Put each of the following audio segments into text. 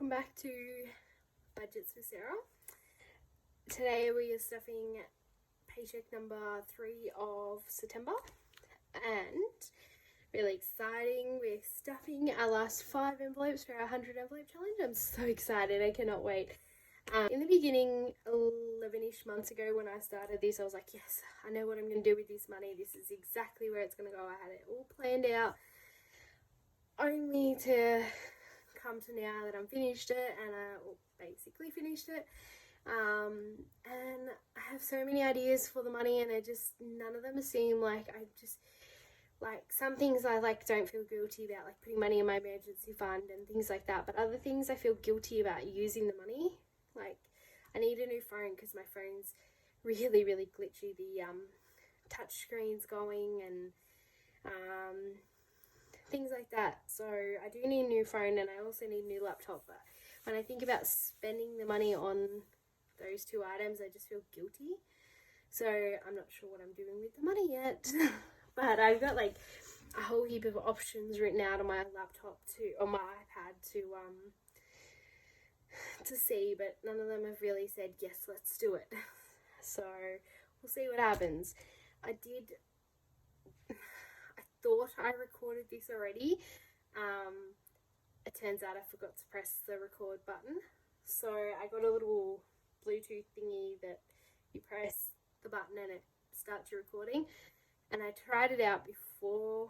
welcome back to Budgets with Sarah. Today we are stuffing paycheck number 3 of September, and really exciting, we're stuffing our last 5 envelopes for our 100 envelope challenge. I'm so excited, I cannot wait. In the beginning, 11-ish months ago when I started this, I was like, yes, I know what I'm going to do with this money. This is exactly where it's going to go. I had it all planned out, only to come to now that I'm finished it, and I basically finished it. And I have so many ideas for the money, and none of them seem like, some things I don't feel guilty about, like putting money in my emergency fund and things like that, but other things I feel guilty about using the money. Like, I need a new phone because my phone's really, really glitchy. The touch screen's going and things like that. So I do need a new phone, and I also need a new laptop. But when I think about spending the money on those 2 items, I just feel guilty. So I'm not sure what I'm doing with the money yet. But I've got like a whole heap of options written out on my laptop on my iPad to see, but none of them have really said, yes, let's do it. So we'll see what happens. I thought I recorded this already. It turns out I forgot to press the record button. So I got a little Bluetooth thingy that you press the button and it starts your recording. And I tried it out before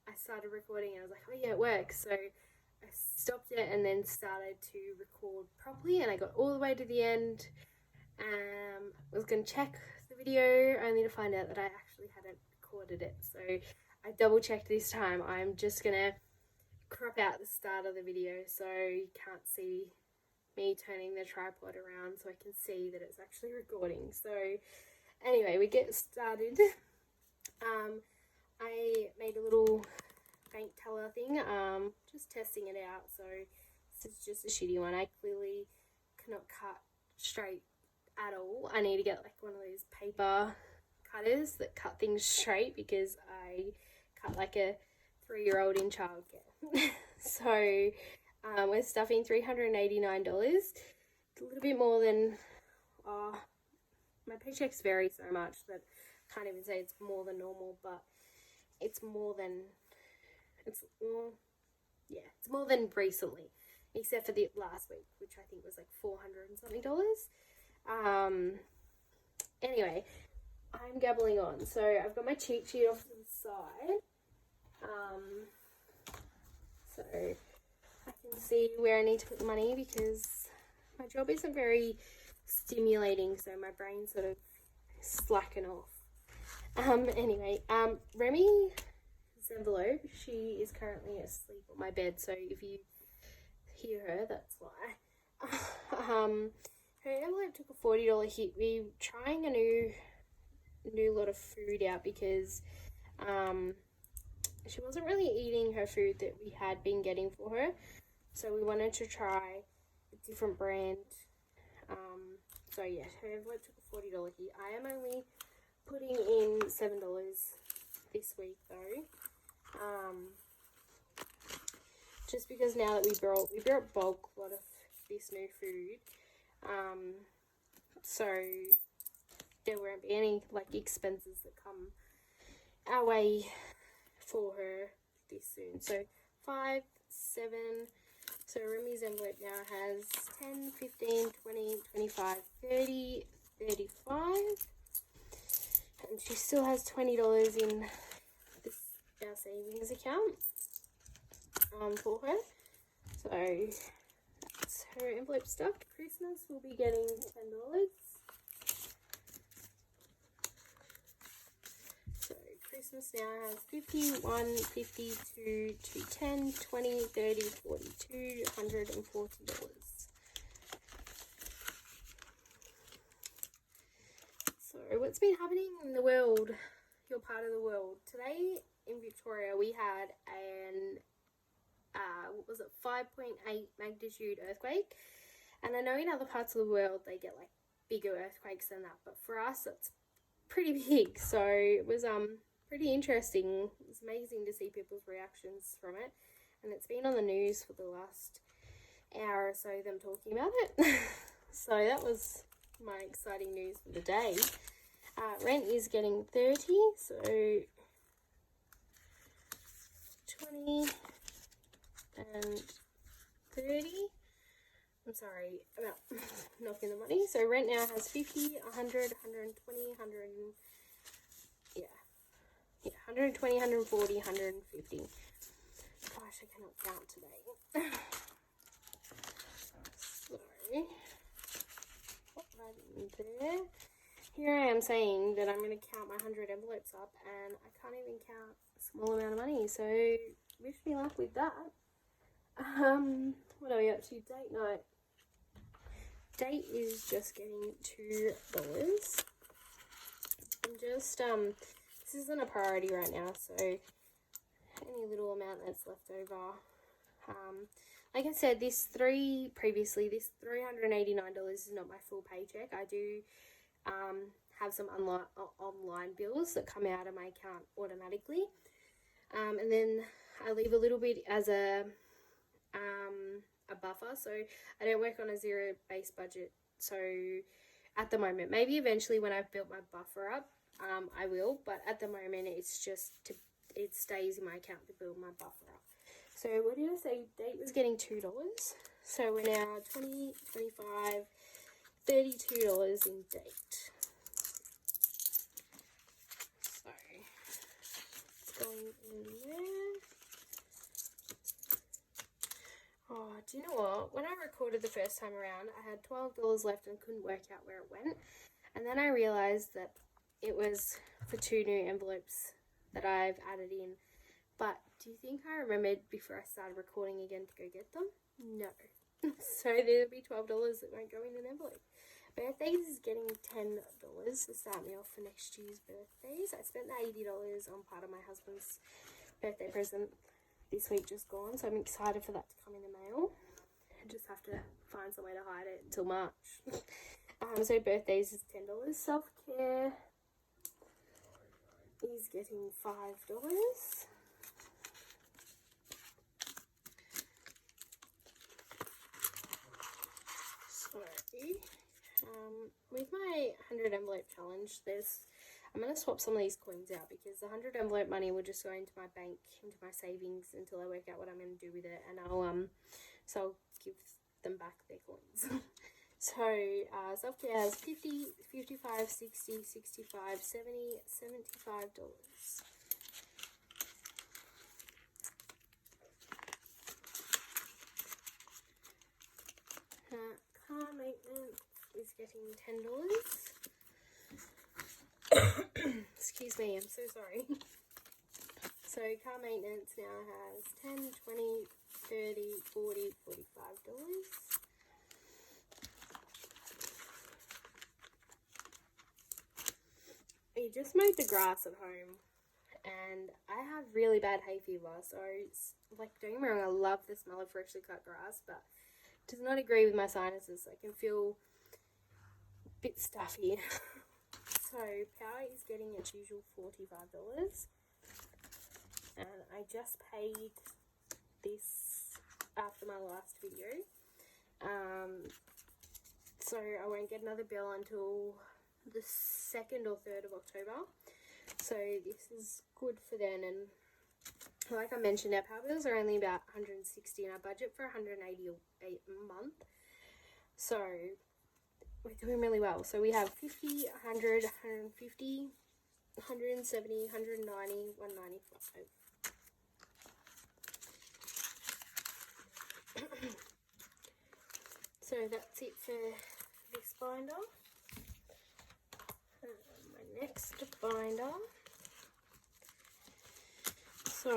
I started recording, and I was like, oh yeah, it works. So I stopped it and then started to record properly, and I got all the way to the end. I was going to check the video only to find out that I actually hadn't recorded it. So I double checked this time. I'm just going to crop out the start of the video so you can't see me turning the tripod around, so I can see that it's actually recording. So anyway, we get started. I made a little bank teller thing, just testing it out. So this is just a shitty one. I clearly cannot cut straight at all. I need to get like one of those paper cutters that cut things straight, because I cut like a 3-year-old in childcare. So we're stuffing $389. It's a little bit more than, my paychecks vary so much that I can't even say it's more than normal, but it's more than recently, except for the last week, which I think was like $400 and something. Anyway, I'm gabbling on. So I've got my cheat sheet off to the side, so I can see where I need to put the money, because my job isn't very stimulating, so my brain's sort of slacking off. Anyway, Remy's envelope, she is currently asleep on my bed, so if you hear her, that's why. Her envelope took a $40 hit. We're trying a new lot of food out, because she wasn't really eating her food that we had been getting for her, so we wanted to try a different brand. So yeah, her envelope took a $40 hit. I am only putting in $7 this week though, just because now that we brought bulk lot of this new food, so there won't be any like expenses that come our way for her this soon. So 5, 7. So Remy's envelope now has 10, 15, 20, 25, 30, 35. And she still has $20 in our savings account for her. So that's her envelope stuffed. Christmas will be getting $10. So Christmas now has 50, 1, 52, 210, 20, 30, 42, $140. So what's been happening in the world, your part of the world? Today in Victoria we had an 5.8 magnitude earthquake, and I know in other parts of the world they get like bigger earthquakes than that, but for us it's pretty big. So it was pretty interesting. It was amazing to see people's reactions from it, and it's been on the news for the last hour or so them talking about it. So that was my exciting news for the day. Rent is getting 30, so 20 and 30. I'm sorry about knocking the money. So rent now has 50, 100, 120, 100, yeah, 120, 140, 150. Gosh, I cannot count today. Sorry. Pop that in there. Here I am saying that I'm going to count my 100 envelopes up, and I can't even count a small amount of money. So wish me luck with that. What are we up to? Date night. Date is just getting $2. I'm just this isn't a priority right now, so any little amount that's left over. Like I said, this $389 is not my full paycheck. I do have some online bills that come out of my account automatically, and then I leave a little bit as a buffer, so I don't work on a zero-based budget. So at the moment, maybe eventually when I've built my buffer up, I will, but at the moment it's just it stays in my account to build my buffer up. So what did I say? Date was getting $2, so we're now $20, $25, $32 in date. So it's going in there. Oh, do you know what? When I recorded the first time around, I had $12 left and couldn't work out where it went. And then I realised that it was for 2 new envelopes that I've added in. But do you think I remembered before I started recording again to go get them? No. So there'll be $12 that won't go in an envelope. Birthdays is getting $10 to start me off for next year's birthdays. I spent $80 on part of my husband's birthday present this week just gone, so I'm excited for that to come in the mail. I just have to find somewhere to hide it until March. So birthdays is $10. Self-care is getting $5. Sorry. With my 100 envelope challenge, I'm going to swap some of these coins out because the 100 envelope money will just go into my bank, into my savings until I work out what I'm going to do with it, and I'll give them back their coins. So self-care has 50, 55, 60, 65, 70, $75. Car maintenance is getting $10. Excuse me, I'm so sorry. So car maintenance now has $10, $20, $30, $40, $45. I just mowed the grass at home, and I have really bad hay fever, so it's, like, don't get me wrong, I love the smell of freshly cut grass, but it does not agree with my sinuses. I can feel a bit stuffy. So power is getting its usual $45, and I just paid this after my last video, so I won't get another bill until the 2nd or 3rd of October, so this is good for then. And like I mentioned, our power bills are only about $160 and our budget for $180 a month, so we're doing really well. So we have 50, 100, 150, 170, 190, 195. So that's it for this binder. My next binder. So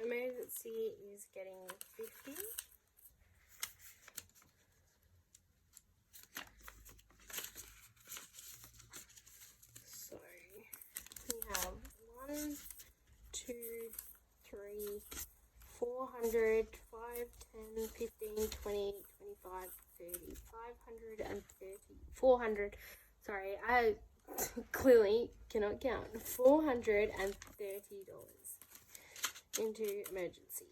emergency is getting 50. So we have 1, 2, 3, 400, 5, 10, 15, 20, 25, 30, 530, 400. Sorry, I clearly cannot count. $430 into emergency.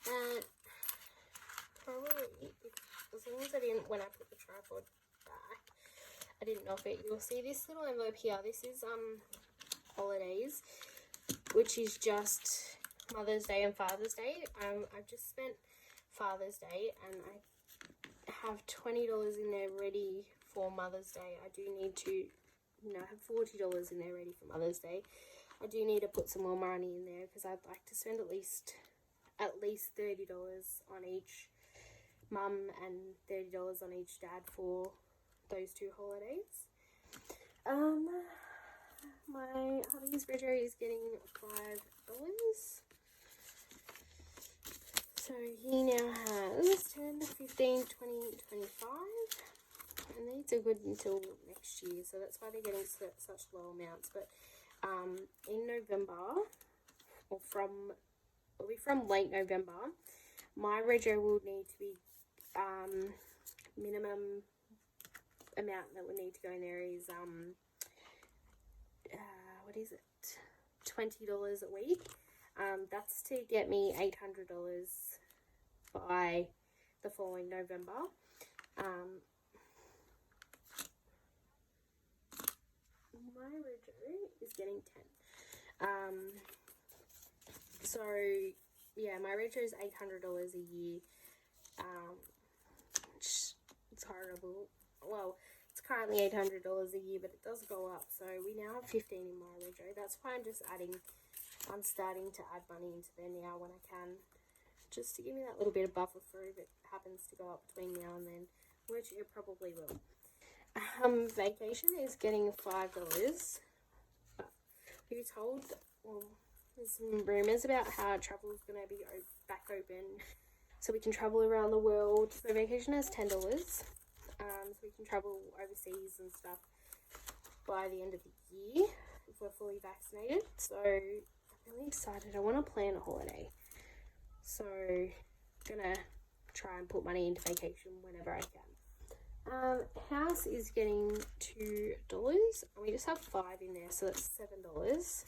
And probably, as long as I didn't, when I put the tripod back, I didn't knock it. You'll see this little envelope here. This is holidays, which is just Mother's Day and Father's Day. I've just spent Father's Day and I have $20 in there ready for Mother's Day. I do need to, have $40 in there ready for Mother's Day. I do need to put some more money in there because I'd like to spend at least $30 on each mum and $30 on each dad for those 2 holidays. My hubby's Roger is getting $5. So he now has 10, 15, 20, 25. And these are good until next year. So that's why they're getting such low amounts. But in November, or it'll be from late November, my rego will need to be minimum amount that would need to go in there is what is it, $20 a week. That's to get me $800 by the following November. My rego is getting 10. So yeah, my rego is $800 a year. It's horrible. Well, it's currently $800 a year, but it does go up. So we now have 15 in my rego. That's why I'm starting to add money into there now when I can, just to give me that little bit of buffer for if it happens to go up between now and then, which it probably will. Vacation is getting $5. We were told, well, there's some rumours about how travel is going to be back open, so we can travel around the world. So vacation has $10, so we can travel overseas and stuff by the end of the year if we're fully vaccinated. So I'm really excited. I want to plan a holiday, so I'm gonna try and put money into vacation whenever I can. House is getting $2, and we just have 5 in there, so that's $7.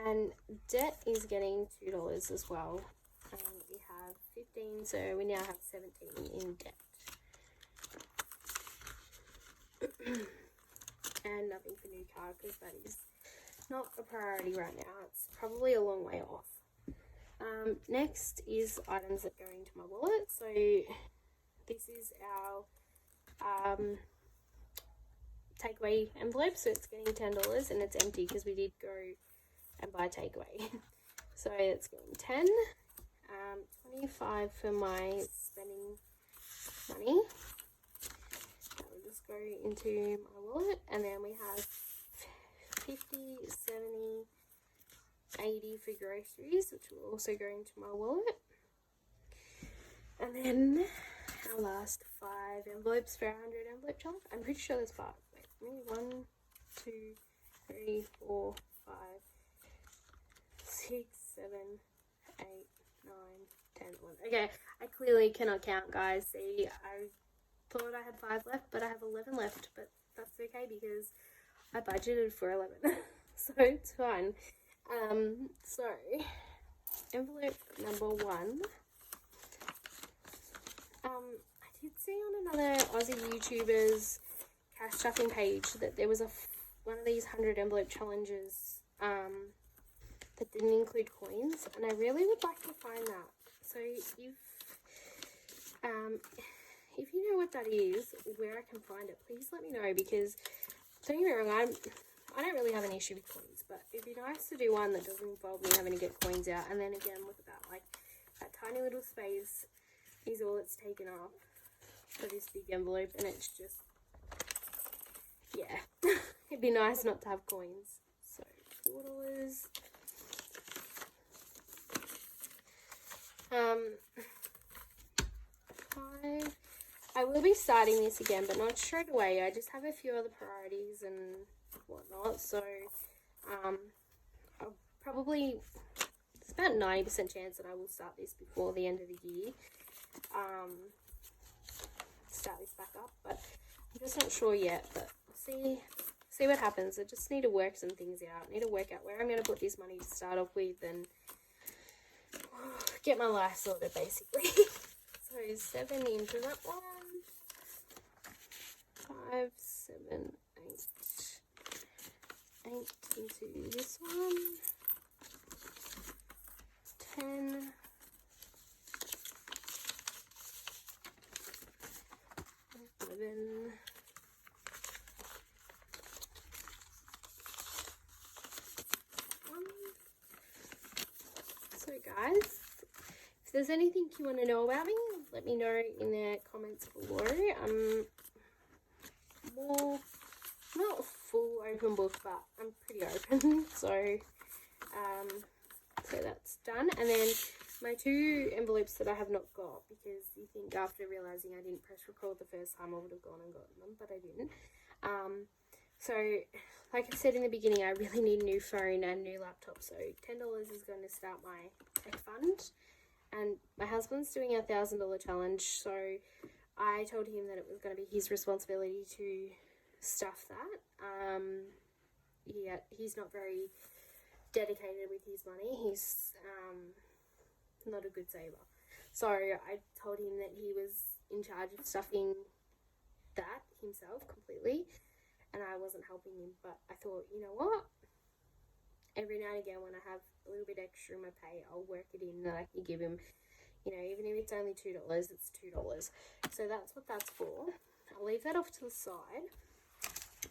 And debt is getting $2 as well, and we have 15, so we now have 17 in debt. And nothing for new car because that is not a priority right now. It's probably a long way off. Next is items that go into my wallet. So this is our takeaway envelope, so it's getting $10 and it's empty because we did go and buy takeaway. So it's getting 10, 25 for my spending money. That will just go into my wallet, and then we have 50, 70, 80 for groceries, which will also go into my wallet. And then our last 5 envelopes for our 100 envelope challenge. I'm pretty sure there's 5. Wait, maybe 1, 2, 3, 4, 5, 6, 7, 8, 9, 10, 11. Okay, I clearly cannot count, guys. See, I thought I had 5 left, but I have 11 left. But that's okay because I budgeted for 11, so it's fine. So envelope number 1. I did see on another Aussie YouTuber's cash stuffing page that there was one of these 100 envelope challenges that didn't include coins, and I really would like to find that. So if you know what that is, where I can find it, please let me know, because don't get me wrong, I don't really have an issue with coins, but it'd be nice to do one that doesn't involve me having to get coins out. And then again, look at that, like that tiny little space is all it's taken up for this big envelope, and it's just, yeah, it'd be nice not to have coins. So $4. I will be starting this again, but not straight away. I just have a few other priorities and whatnot, so I'll probably, it's about 90% chance that I will start this before the end of the year, start this back up, but I'm just not sure yet. But see see what happens. I just need to work some things out. I need to work out where I'm going to put this money to start off with and get my life sorted, basically. So 7 into that one. 5, 7, 8. 8 into this one. 10. 11. So guys, if there's anything you want to know about me, let me know in the comments below. I'm more, not a full open book, but I'm pretty open. So that's done. And then my 2 envelopes that I have not got, because you think after realising I didn't press record the first time I would have gone and gotten them, but I didn't. So like I said in the beginning, I really need a new phone and new laptop. So $10 is going to start my tech fund. And my husband's doing a $1,000 challenge, so I told him that it was going to be his responsibility to stuff that. Yeah, he's not very dedicated with his money. He's not a good saver. So I told him that he was in charge of stuffing that himself completely, and I wasn't helping him. But I thought, you know what? Every now and again when I have a little bit extra in my pay, I'll work it in that I can give him, you know, even if it's only $2, it's $2. So that's what that's for. I'll leave that off to the side.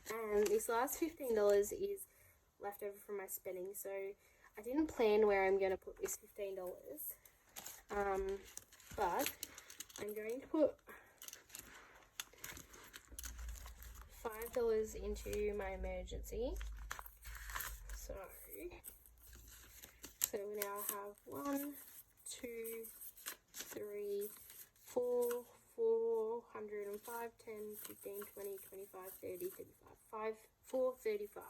And this last $15 is left over from my spending. So I didn't plan where I'm going to put this $15. But I'm going to put $5 into my emergency. So we now have 1, 2, 3, 4, 405, 10, 15, 20, 25, 30, 35, 4, 35.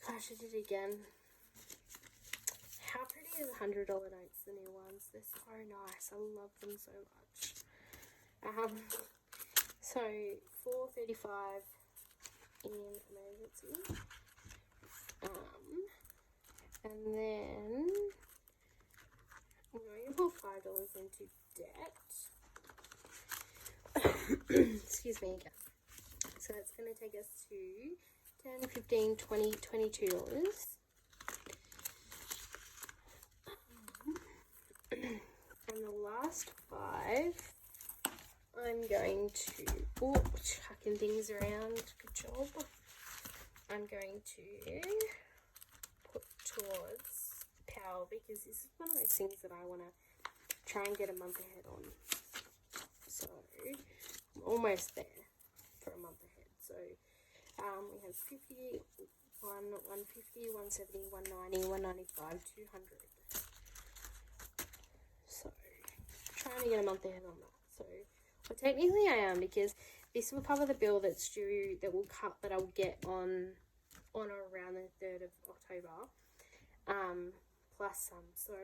Gosh, I did it again. How pretty are the $100 notes, the new ones? They're so nice. I love them so much. So 435 in emergency. And then I'm going to put $5 into debt. Excuse me again. So that's going to take us to $10, $15, $20, $22. And the last 5, I'm going to, chucking things around, good job. I'm going to put towards power, because this is one of those things that I want to try and get a month ahead on. So I'm almost there for a month ahead. So we have 51, 150, 170, 190, 195, 200. So trying to get a month ahead on that. So well, technically I am, because this will cover the bill that's due, that I'll get on or around the 3rd of October, plus some. So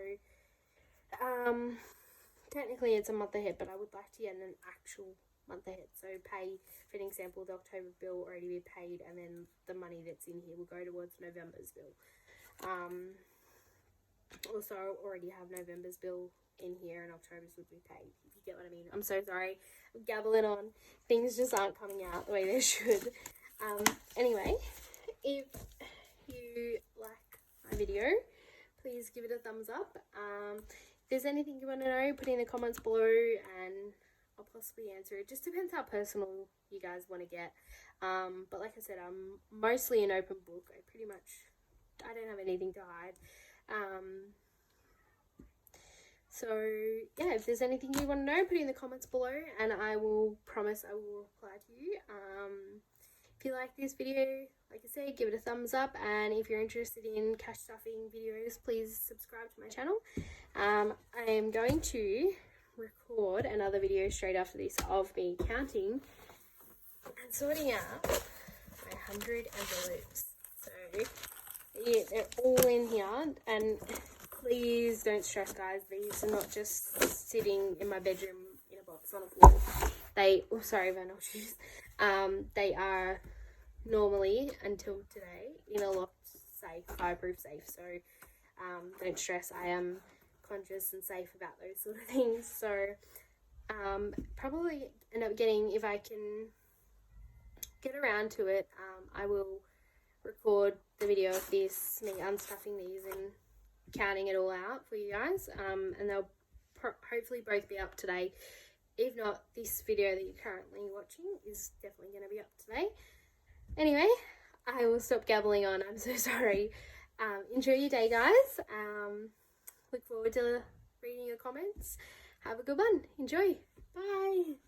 technically it's a month ahead, but I would like to get an actual month ahead. So pay, for an example, the October bill already be paid, and then the money that's in here will go towards November's bill. Also, I already have November's bill in here, and October's would be paid, if you get what I mean. I'm so sorry, I'm gabbling on. Things just aren't coming out the way they should. Anyway, if you like my video, please give it a thumbs up. If there's anything you want to know, put it in the comments below and I'll possibly answer it. Just depends how personal you guys want to get. But like I said, I'm mostly an open book. I don't have anything to hide. So yeah, if there's anything you want to know, put it in the comments below and I will promise I will reply to you. If you like this video, like I said, give it a thumbs up, and if you're interested in cash stuffing videos, please subscribe to my channel. I am going to record another video straight after this of me counting and sorting out my 100 envelopes. So yeah, they're all in here, and please don't stress, guys. These are not just sitting in my bedroom in a box on a floor. They are normally until today in a locked safe, fireproof safe. So don't stress, I am conscious and safe about those sort of things. So probably end up getting, if I can get around to it, I will record the video of this, me unstuffing these and counting it all out for you guys, and they'll hopefully both be up today. If not, this video that you're currently watching is definitely going to be up today. Anyway, I will stop gabbling on. I'm so sorry. Enjoy your day, guys. Look forward to reading your comments. Have a good one. Enjoy. Bye.